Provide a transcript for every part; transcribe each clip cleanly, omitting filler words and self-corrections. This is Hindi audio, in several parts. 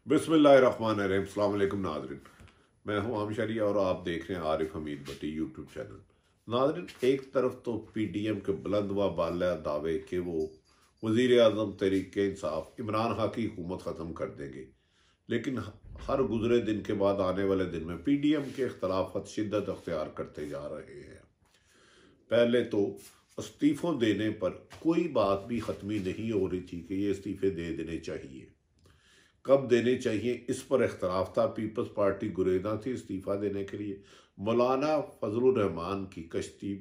बिस्मिल्लाहिर्रहमानिर्रहीम। अस्सलाम वालेकुम नाज़रीन, मैं हूं आम शरिया और आप देख रहे हैं आरिफ हमीद भट्टी यूट्यूब चैनल। नाज़रीन, एक तरफ तो पीडीएम के बुलंद व बाला दावे कि वो वज़ीर आज़म तहरीक इंसाफ इमरान खान की हुकूमत ख़त्म कर देंगे, लेकिन हर गुजरे दिन के बाद आने वाले दिन में पीडीएम के इख्तलाफात शिद्दत अख्तियार करते जा रहे हैं। पहले तो इस्तीफ़ों देने पर कोई बात भी ख़त्मी नहीं हो रही थी कि ये इस्तीफ़े दे देने चाहिए, कब देने चाहिए इस पर इख्तलाफ था। पीपल्स पार्टी गुरेदा थी इस्तीफ़ा देने के लिए। मौलाना फजलुर रहमान की कश्ती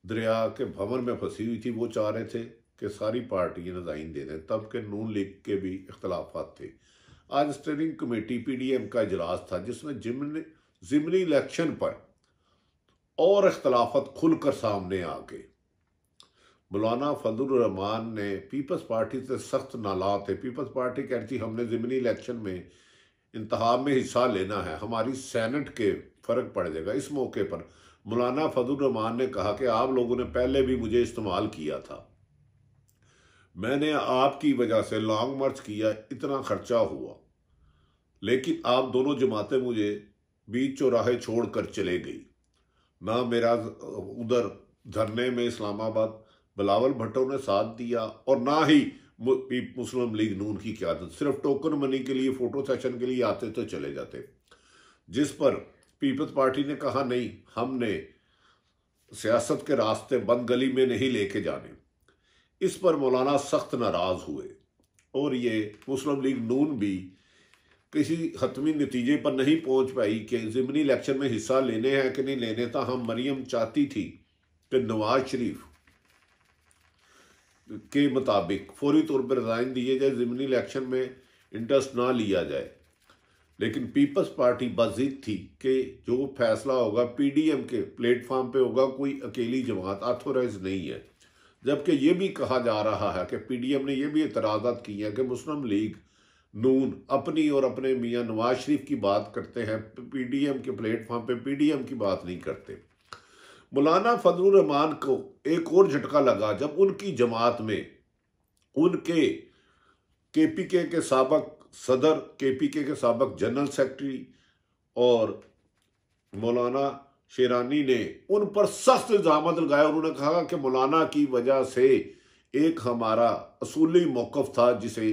दरिया के भंवर में फंसी हुई थी, वो चाह रहे थे कि सारी पार्टियां रिज़ाइन दे दें, तब के नून लीग के भी इख्तलाफात थे। आज स्टीयरिंग कमेटी पीडीएम का इजलास था जिसमें ज़िमनी इलेक्शन पर और इख्तलाफात खुलकर सामने आ गए। मौलाना फजलुर रहमान ने पीपल्स पार्टी से सख्त नाला थे। पीपल्स पार्टी कहती हमने ज़िमनी इलेक्शन में इंतखाब में हिस्सा लेना है, हमारी सेनेट के फ़र्क पड़ जाएगा। इस मौके पर मौलाना फजलुर रहमान ने कहा कि आप लोगों ने पहले भी मुझे इस्तेमाल किया था, मैंने आपकी वजह से लॉन्ग मार्च किया, इतना खर्चा हुआ, लेकिन आप दोनों जमातें मुझे बीच चौराहे छोड़ कर चले गई। ना मेरा उधर धरने में इस्लामाबाद बिलावल भुट्टो ने साथ दिया और ना ही मुस्लिम लीग नून की क़यादत। सिर्फ टोकन मनी के लिए, फोटो सेशन के लिए आते तो चले जाते, जिस पर पीपल्स पार्टी ने कहा नहीं, हमने सियासत के रास्ते बंद गली में नहीं लेके जाने। इस पर मौलाना सख्त नाराज हुए और ये मुस्लिम लीग नून भी किसी हतमी नतीजे पर नहीं पहुंच पाई कि ज़िमनी इलेक्शन में हिस्सा लेने हैं कि नहीं लेने था। हम मरियम चाहती थी कि नवाज शरीफ के मुताबिक फौरी तौर पर रिजाइन दिए जाए, ज़िमनी इलेक्शन में इंटरेस्ट ना लिया जाए, लेकिन पीपल्स पार्टी बज़िद थी कि जो फैसला होगा पीडीएम के प्लेटफॉर्म पे होगा, कोई अकेली जमात ऑथोराइज नहीं है। जबकि ये भी कहा जा रहा है कि पीडीएम ने यह भी एतराज़ात किए हैं कि मुस्लिम लीग नून अपनी और अपने मियाँ नवाज शरीफ की बात करते हैं, पीडीएम के प्लेटफॉर्म पे पीडीएम की बात नहीं करते। मौलाना फजलुर रहमान को एक और झटका लगा जब उनकी जमात में उनके केपीके के साबक सदर, केपीके के साबक जनरल सेक्रेटरी और मौलाना शेरानी ने उन पर सख्त इल्जाम लगाया। उन्होंने कहा कि मौलाना की वजह से एक हमारा असूली मौक़िफ़ था जिसे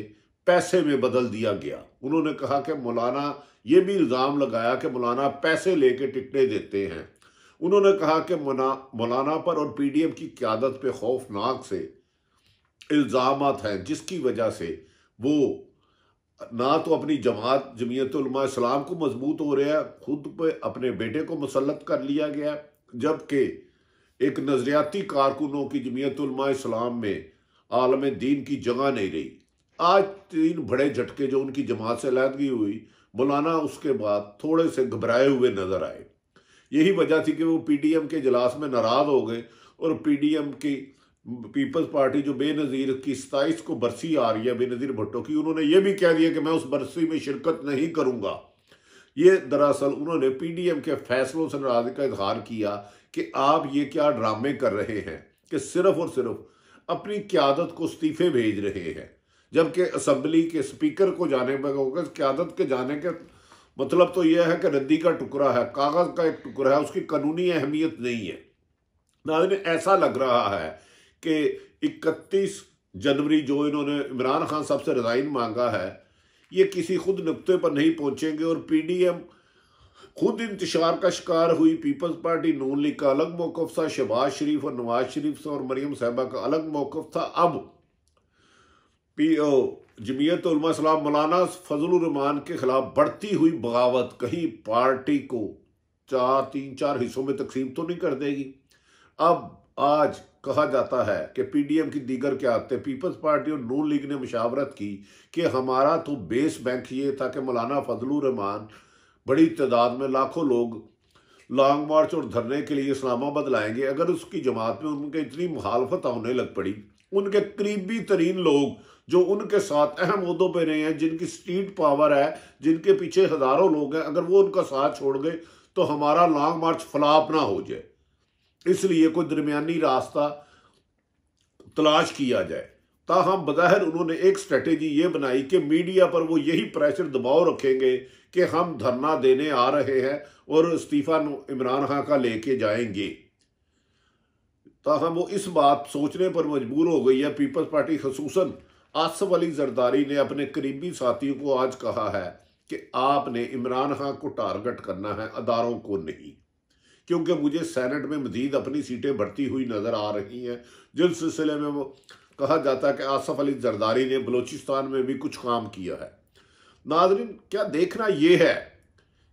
पैसे में बदल दिया गया। उन्होंने कहा कि मौलाना, ये भी इल्ज़ाम लगाया कि मौलाना पैसे लेके टिकटें देते हैं। उन्होंने कहा कि मौलाना पर और पीडीएम की क़यादत पे खौफनाक से इल्ज़ामात हैं, जिसकी वजह से वो ना तो अपनी जमात जमीयत उलमा इस्लाम को मजबूत हो रहा है, खुद पे अपने बेटे को मुसल्लत कर लिया गया, जबकि एक नज़रियाती कारकुनों की जमीयत उलमा इस्लाम में आलम दीन की जगह नहीं रही। आज 3 बड़े झटके जो उनकी जमात से अलहदगी हुई, मौलाना उसके बाद थोड़े से घबराए हुए नजर आए। यही वजह थी कि वो पीडीएम के इजलास में नाराज हो गए और पीडीएम की पीपल्स पार्टी जो बेनज़ीर की 27 को बरसी आ रही है बेनज़ीर भुट्टो की, उन्होंने ये भी कह दिया कि मैं उस बरसी में शिरकत नहीं करूंगा। ये दरअसल उन्होंने पीडीएम के फैसलों से नाराज़गी का इजहार किया कि आप ये क्या ड्रामे कर रहे हैं कि सिर्फ और सिर्फ अपनी क़यादत को इस्तीफे भेज रहे हैं, जबकि असम्बली के स्पीकर को जाने पर होगा। क़यादत के जाने के मतलब तो यह है कि रद्दी का टुकड़ा है, कागज़ का एक टुकड़ा है, उसकी कानूनी अहमियत नहीं है। नाज़रीन, ऐसा लग रहा है कि 31 जनवरी जो इन्होंने इमरान खान साहब से रिज़ाइन मांगा है, ये किसी खुद नुक्ते पर नहीं पहुंचेंगे और पीडीएम खुद इंतशार का शिकार हुई। पीपल्स पार्टी नून लीग का अलग मौक़िफ़ था, शहबाज शरीफ और नवाज शरीफ और मरियम साहबा का अलग मौक़िफ़ था। अब जमीयत उलमा इस्लाम मौलाना फजलुर रहमान के खिलाफ बढ़ती हुई बगावत कहीं पार्टी को 3-4 हिस्सों में तकसीम तो नहीं कर देगी। अब आज कहा जाता है कि पीडीएम की दीगर क़यादतें, पीपल्स पार्टी और नून लीग ने मुशावरत की कि हमारा तो बेस बैंक ये था कि मौलाना फजलुर रहमान बड़ी तादाद में लाखों लोग लॉन्ग मार्च और धरने के लिए इस्लामाबाद लाएंगे। अगर उसकी जमात में उनके इतनी मुखालफत होने लग पड़ी, उनके करीबी तरीन लोग जो उनके साथ अहम ओहदों पे रहे हैं, जिनकी स्ट्रीट पावर है, जिनके पीछे हजारों लोग हैं, अगर वो उनका साथ छोड़ गए तो हमारा लॉन्ग मार्च फ्लॉप ना हो जाए। इसलिए कोई दरमियानी रास्ता तलाश किया जाए। ताहम बज़ाहिर उन्होंने एक स्ट्रेटेजी ये बनाई कि मीडिया पर वो यही प्रेशर दबाव रखेंगे कि हम धरना देने आ रहे हैं और इस्तीफा इमरान खान का लेके जाएंगे। ताहम वो इस बात सोचने पर मजबूर हो गई है। पीपल्स पार्टी खसूसन आसिफ अली जरदारी ने अपने करीबी साथियों को आज कहा है कि आपने इमरान खान को टारगेट करना है, अदारों को नहीं, क्योंकि मुझे सेनेट में मजीद अपनी सीटें बढ़ती हुई नजर आ रही हैं, जिस सिलसिले में वो कहा जाता है कि आसिफ अली जरदारी ने बलूचिस्तान में भी कुछ काम किया है। नाज़रीन, क्या देखना ये है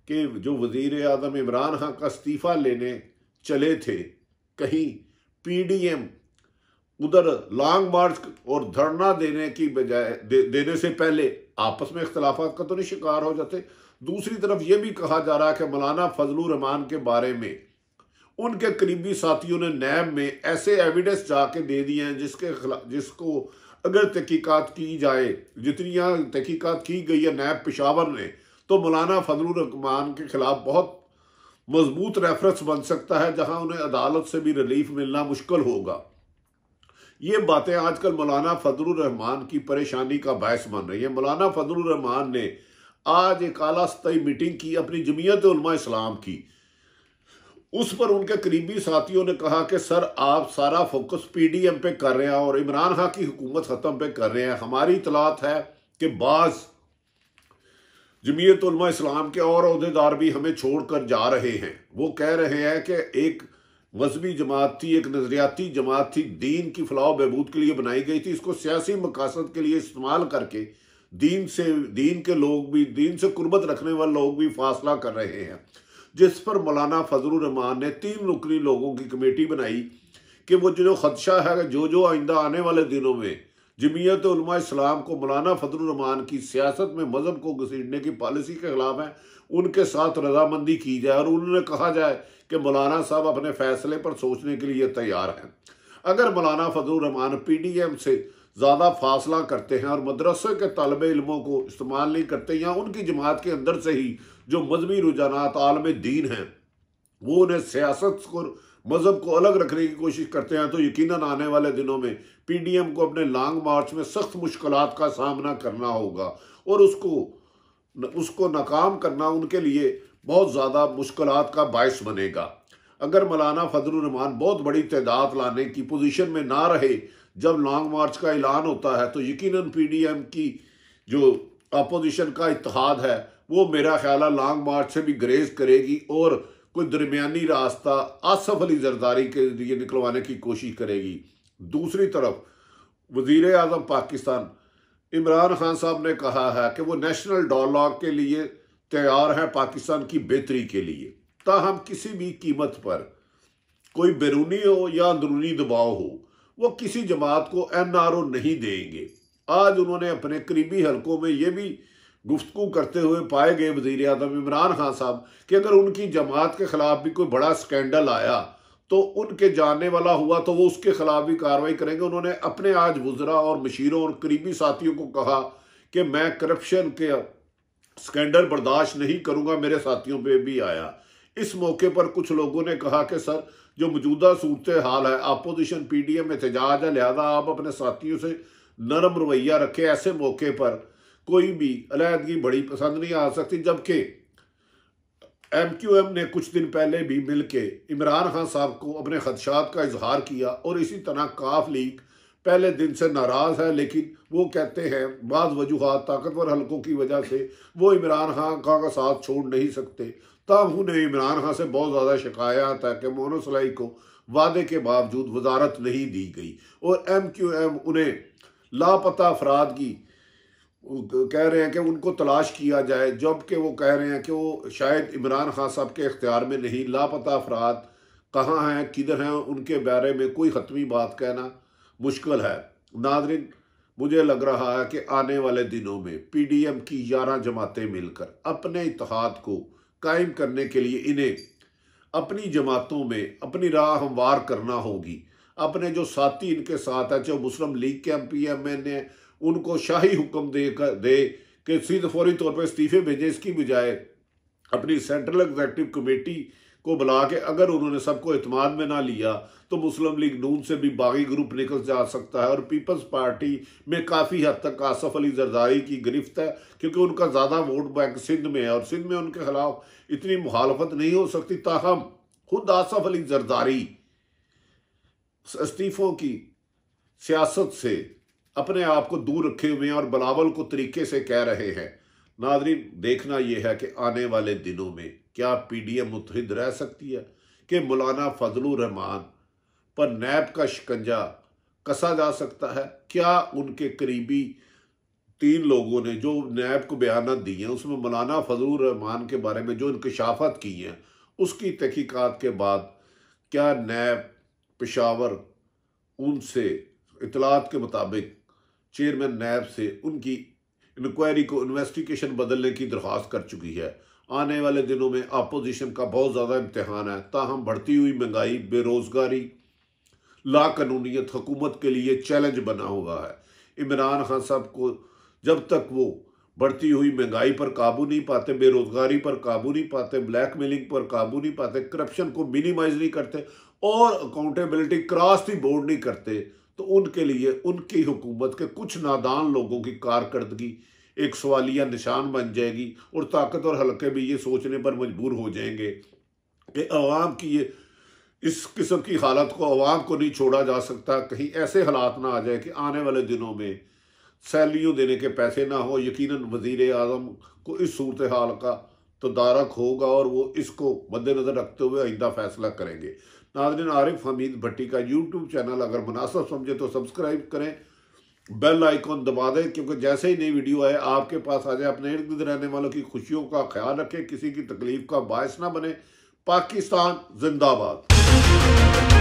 कि जो वज़ीर आज़म इमरान खान का इस्तीफ़ा लेने चले थे, कहीं PDM उधर लॉन्ग मार्च और धरना देने की बजाय देने से पहले आपस में इख्तलाफात का तो नहीं शिकार हो जाते। दूसरी तरफ ये भी कहा जा रहा है कि मौलाना फजलुर रहमान के बारे में उनके करीबी साथियों ने नैब में ऐसे एविडेंस जाके दे दिए हैं जिसको अगर तहकीकात की जाए, जितनी तहकीकात की गई है नैब पेशावर ने, तो मौलाना फजलुर रहमान के खिलाफ बहुत मजबूत रेफरेंस बन सकता है, जहां उन्हें अदालत से भी रिलीफ मिलना मुश्किल होगा। ये बातें आजकल मौलाना फजलुर रहमान की परेशानी का बायस बन रही है। मौलाना फजलुर रहमान ने आज एक आला सतही मीटिंग की अपनी जमीयत उलमा इस्लाम की। उस पर उनके करीबी साथियों ने कहा कि सर, आप सारा फोकस PDM पे कर रहे हैं और इमरान खान की हुकूमत ख़त्म पे कर रहे हैं। हमारी इतलात है कि बाज़ जमीयत उलमा इस्लाम के और अहदेदार भी हमें छोड़कर जा रहे हैं। वो कह रहे हैं कि एक मजहबी जमात थी, एक नजरियाती जमात थी, दीन की फलाह बहबूद के लिए बनाई गई थी, इसको सियासी मकासद के लिए इस्तेमाल करके दीन के लोग भी, दीन से कुर्बत रखने वाले लोग भी फासला कर रहे हैं। जिस पर मौलाना फजलुर रहमान ने 3 रुकनी लोगों की कमेटी बनाई कि वो जो खदशा है, जो आइंदा आने वाले दिनों में जमीयत उलमा इस्लाम को मौलाना फजलुर रहमान की सियासत में मजहब को घसीटने की पॉलिसी के खिलाफ है, उनके साथ रजामंदी की जाए और उन्होंने कहा जाए कि मौलाना साहब अपने फैसले पर सोचने के लिए तैयार हैं। अगर मौलाना फजलुर रहमान PDM से ज़्यादा फासला करते हैं और मदरसे के तालिबे इल्मों को इस्तेमाल नहीं करते, या उनकी जमात के अंदर से ही जो मजहबी रुझानात आलम दीन हैं वो उन्हें सियासत को, मजहब को अलग रखने की कोशिश करते हैं, तो यकीनन आने वाले दिनों में PDM को अपने लॉन्ग मार्च में सख्त मुश्किलात का सामना करना होगा और उसको नाकाम करना उनके लिए बहुत ज़्यादा मुश्किलात का बायस बनेगा। अगर मौलाना फजलुर रहमान बहुत बड़ी तादाद लाने की पोजीशन में ना रहे जब लॉन्ग मार्च का ऐलान होता है, तो यकीनन PDM की जो अपोजिशन का इत्तेहाद है वो मेरा ख्याल है लॉन्ग मार्च से भी ग्रेज करेगी और कोई दरमियानी रास्ता आसिफ अली जरदारी के लिए निकलवाने की कोशिश करेगी। दूसरी तरफ वज़ीर आज़म पाकिस्तान इमरान खान साहब ने कहा है कि वो नेशनल डायलॉग के लिए तैयार है, पाकिस्तान की बेहतरी के लिए, ताहम किसी भी कीमत पर, कोई बैरूनी हो या अंदरूनी दबाव हो, वो किसी जमात को NRO नहीं देंगे। आज उन्होंने अपने करीबी हलकों में ये भी गुफ्तगू करते हुए पाए गए वज़ीर आज़म इमरान खान साहब कि अगर उनकी जमात के खिलाफ भी कोई बड़ा स्कैंडल आया तो उनके जानने वाला हुआ तो वो उसके खिलाफ भी कार्रवाई करेंगे। उन्होंने अपने आज वुज़रा और मशीरों और करीबी साथियों को कहा कि मैं करप्शन के स्कैंडल बर्दाश्त नहीं करूंगा, मेरे साथियों पे भी आया। इस मौके पर कुछ लोगों ने कहा कि सर, जो मौजूदा सूरत हाल है, अपोजिशन PDM एहतजाज है, लिहाजा आप अपने साथियों से नरम रवैया रखें। ऐसे मौके पर कोई भी अलहदगी बड़ी पसंद नहीं आ सकती। जबकि MQM ने कुछ दिन पहले भी मिलके इमरान खान साहब को अपने खदशात का इजहार किया और इसी तरह काफ लीग पहले दिन से नाराज़ है, लेकिन वो कहते हैं बाज़ वजूहात, ताकतवर हलकों की वजह से वो इमरान खान का साथ छोड़ नहीं सकते। तब उन्हें इमरान खान से बहुत ज़्यादा शिकायत है कि मोनोसलाई को वादे के बावजूद वजारत नहीं दी गई और MQM उन्हें लापता अफराद की कह रहे हैं कि उनको तलाश किया जाए, जबकि वो कह रहे हैं कि वो शायद इमरान खान साहब के इख्तियार में नहीं। लापता अफराद कहाँ हैं, किधर हैं, उनके बारे में कोई हतमी बात कहना मुश्किल है। नाज़रीन, मुझे लग रहा है कि आने वाले दिनों में PDM की 11 जमातें मिलकर अपने इत्तेहाद को कायम करने के लिए इन्हें अपनी जमातों में अपनी राह हमवार करना होगी। अपने जो साथी इनके साथ हैं, जो मुस्लिम लीग के MPM ने उनको शाही हुक्म दे कि सीधे फौरी तौर पर इस्तीफे भेजें, इसकी बजाय अपनी सेंट्रल एग्जीक्यूटिव कमेटी को बुला के अगर उन्होंने सबको इत्मीनान में ना लिया तो मुस्लिम लीग नून से भी बागी ग्रुप निकल जा सकता है। और पीपल्स पार्टी में काफ़ी हद तक आसफ अली जरदारी की गिरफ्त है, क्योंकि उनका ज़्यादा वोट बैंक सिंध में है और सिंध में उनके खिलाफ इतनी मुखालफत नहीं हो सकती। ताहम खुद आसफ अली जरदारी इस्तीफों की सियासत से अपने आप को दूर रखे हुए हैं और बिलावल को तरीके से कह रहे हैं। नाज़रीन, देखना यह है कि आने वाले दिनों में क्या पीडीएम मुत्तहिद रह सकती है कि मौलाना फजलुर रहमान पर नैब का शिकंजा कसा जा सकता है। क्या उनके करीबी 3 लोगों ने जो नैब को बयान दिए हैं उसमें मौलाना फजलुर रहमान के बारे में जो इंकशाफात की हैं उसकी तहकीकात के बाद क्या नैब पेशावर उनसे इतलात के मुताबिक चेयरमैन नैब से उनकी इंक्वायरी को इन्वेस्टिगेशन बदलने की दरख्वास्त कर चुकी है। आने वाले दिनों में अपोजिशन का बहुत ज़्यादा इम्तहान है। ताहम बढ़ती हुई महंगाई, बेरोज़गारी, लाकानूनीयत हुकूमत के लिए चैलेंज बना हुआ है। इमरान खान साहब को जब तक वो बढ़ती हुई महंगाई पर काबू नहीं पाते, बेरोज़गारी पर काबू नहीं पाते, ब्लैकमेलिंग पर काबू नहीं पाते, करप्शन को मिनिमाइज नहीं करते और अकाउंटेबिलिटी क्रॉस दी बोर्ड नहीं करते, तो उनके लिए उनकी हुकूमत के कुछ नादान लोगों की कारकर्दगी एक सवालिया निशान बन जाएगी और ताकतवर हलके भी ये सोचने पर मजबूर हो जाएंगे कि अवाम की ये इस किस्म की हालत को अवाम को नहीं छोड़ा जा सकता। कहीं ऐसे हालात ना आ जाए कि आने वाले दिनों में सैलरियों देने के पैसे ना हो। यकीनन वज़ीर आज़म को इस सूरत हाल का तदारक होगा और वो इसको मद्देनज़र रखते हुए आइंदा फैसला करेंगे। नाज़रीन, आरिफ हमीद भट्टी का यूट्यूब चैनल अगर मुनासिब समझे तो सब्सक्राइब करें, बेल आइकॉन दबा दें, क्योंकि जैसे ही नई वीडियो आए आपके पास आ जाए। अपने इर्द गिर्द रहने वालों की खुशियों का ख्याल रखें, किसी की तकलीफ का बायस ना बने। पाकिस्तान जिंदाबाद।